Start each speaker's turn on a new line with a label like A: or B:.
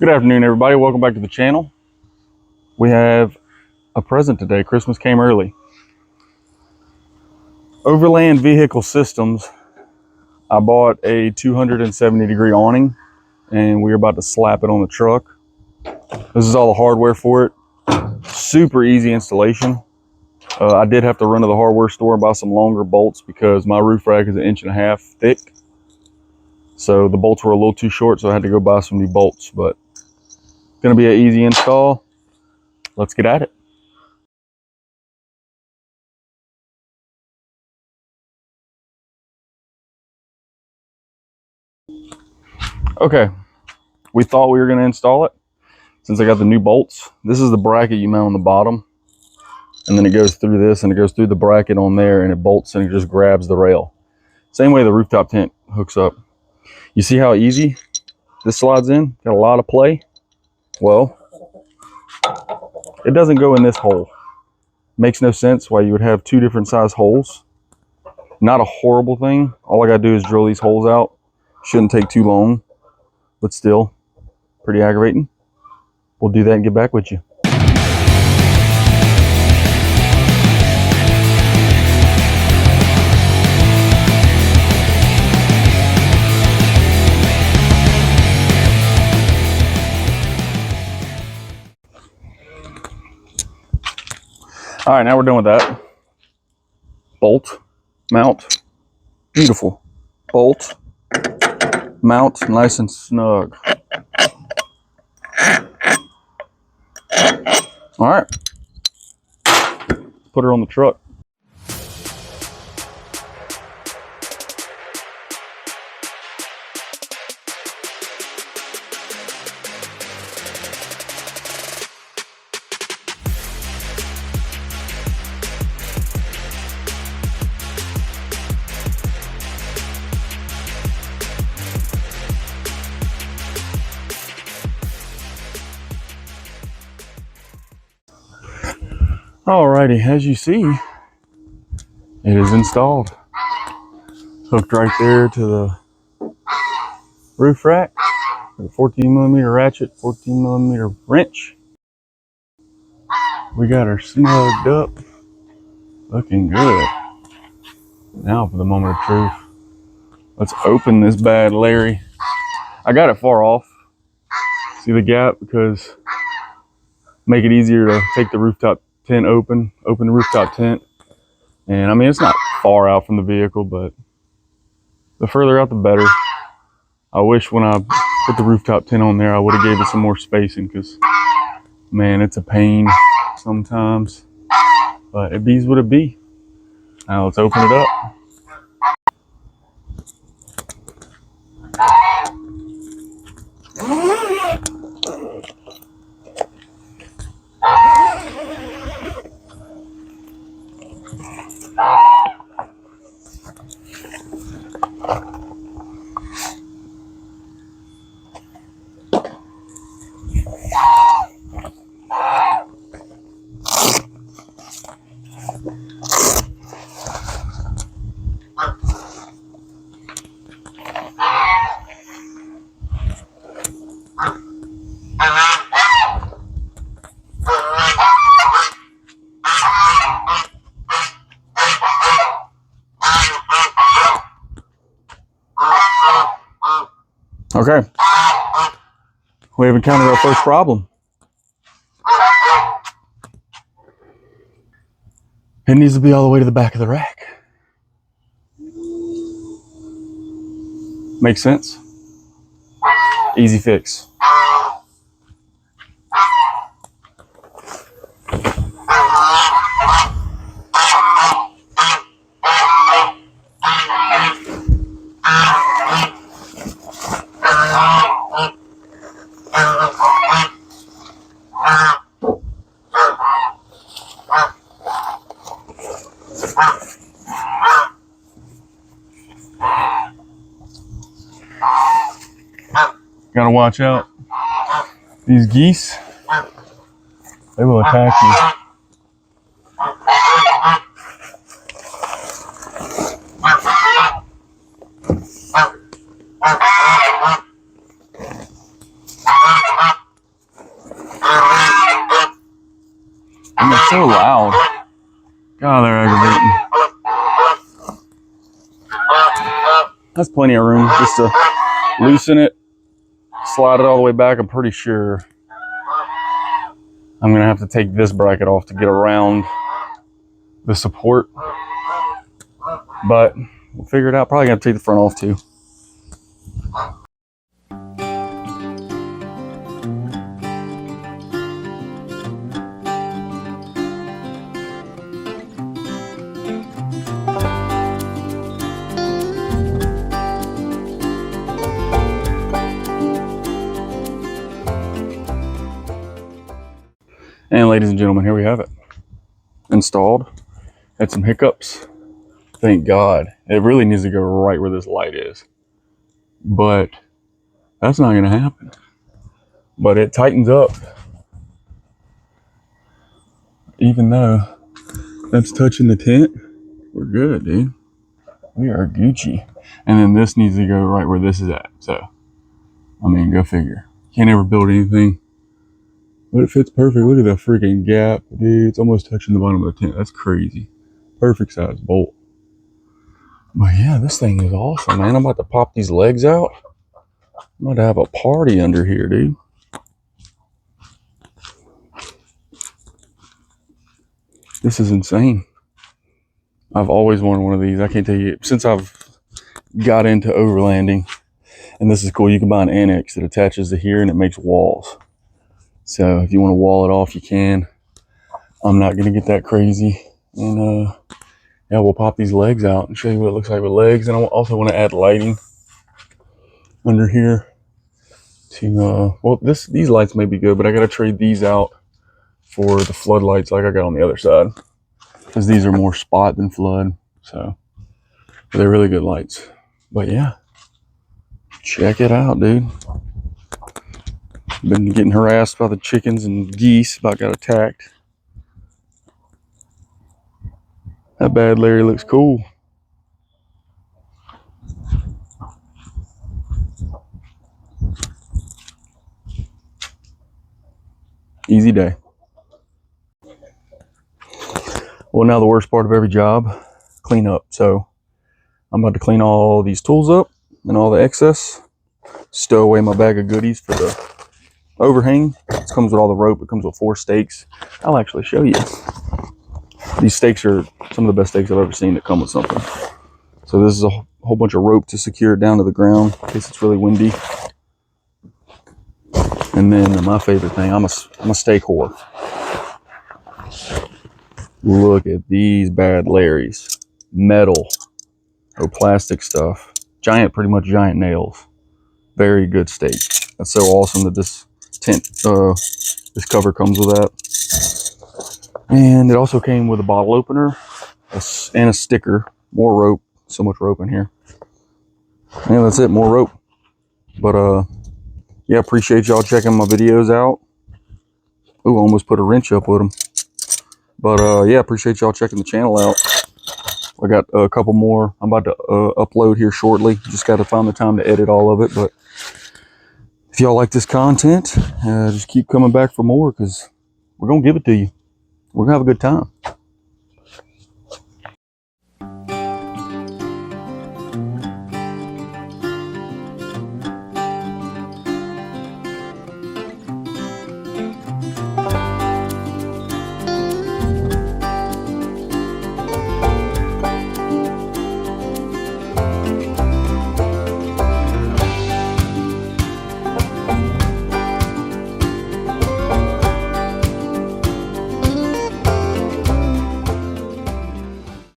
A: Good afternoon, everybody. Welcome back to the channel. We have a present today. Christmas came early. Overland Vehicle Systems. I bought a 270-degree awning, and we're about to slap it on the truck. This is all the hardware for it. Super easy installation. I did have to run to the hardware store and buy some longer bolts because my roof rack is 1.5 inches thick. So the bolts were a little too short, so I had to go buy some new bolts, but going to be an easy install. Let's get at it. Okay, we thought we were going to install it since I got the new bolts. This is the bracket you mount on the bottom, and then it goes through this and it goes through the bracket on there, and it bolts and it just grabs the rail. Same way the rooftop tent hooks up. You see how easy this slides in? Got a lot of play. Well, it doesn't go in this hole. Makes no sense why you would have two different size holes. Not a horrible thing. All I gotta do is drill these holes out. Shouldn't take too long, but still pretty aggravating. We'll do that and get back with you. All right, now we're done with that. Bolt, mount, beautiful. Bolt, mount, nice and snug. All right, put her on the truck. Alrighty, as you see, it is installed. Hooked right there to the roof rack. A 14mm ratchet, 14mm wrench. We got her snugged up. Looking good. Now for the moment of truth. Let's open this bad Larry. I got it far off. See the gap? Because make it easier to take the rooftop tent open the rooftop tent. And I mean, it's not far out from the vehicle, but the further out the better. I wish when I put the rooftop tent on there I would have gave it some more spacing, because man, it's a pain sometimes, but it be's what it be. Now let's open it up. Okay, we have encountered our first problem. It needs to be all the way to the back of the rack. Makes sense? Easy fix. Gotta watch out. These geese, they will attack you. so loud. God, they're aggravating. That's plenty of room just to loosen it, slide it all the way back. I'm pretty sure I'm gonna have to take this bracket off to get around the support, but we'll figure it out. Probably gonna take the front off too. And ladies and gentlemen, here we have it. Installed. Had some hiccups. Thank God. It really needs to go right where this light is. But that's not going to happen. But it tightens up. Even though that's touching the tent, we're good, dude. We are Gucci. And then this needs to go right where this is at. So, I mean, go figure. Can't ever build anything. But it fits perfect. Look at that freaking gap, dude. It's almost touching the bottom of the tent. That's crazy. Perfect size bolt. But yeah, this thing is awesome, man. I'm about to pop these legs out. I'm about to have a party under here, dude. This is insane. I've always wanted one of these. I can't tell you, since I've got into overlanding. And this is cool. You can buy an annex that attaches to here and it makes walls. So if you want to wall it off, you can. I'm not going to get that crazy. And yeah, we'll pop these legs out and show you what it looks like with legs. And I also want to add lighting under here to, well, these lights may be good, but I got to trade these out for the floodlights like I got on the other side. Because these are more spot than flood. So they're really good lights. But yeah, check it out, dude. Been getting harassed by the chickens and geese. About got attacked. That bad Larry looks cool. Easy day. Well, now the worst part of every job, clean up. So I'm about to clean all these tools up and all the excess. Stow away my bag of goodies for the overhang. This comes with all the rope. It comes with 4 stakes. I'll actually show you. These stakes are some of the best stakes I've ever seen that come with something. So this is a whole bunch of rope to secure it down to the ground in case it's really windy. And then my favorite thing, I'm a stake whore. Look at these bad Larrys. Metal or plastic stuff. Pretty much giant nails. Very good stake. That's so awesome that this tent, this cover comes with that. And it also came with a bottle opener and a sticker. More rope. So much rope in here. And that's it, more rope. But yeah, appreciate y'all checking my videos out. Ooh, almost put a wrench up with them. But yeah, appreciate y'all checking the channel out. I got a couple more I'm about to upload here shortly. Just got to find the time to edit all of it. But if y'all like this content, just keep coming back for more because we're going to give it to you. We're going to have a good time.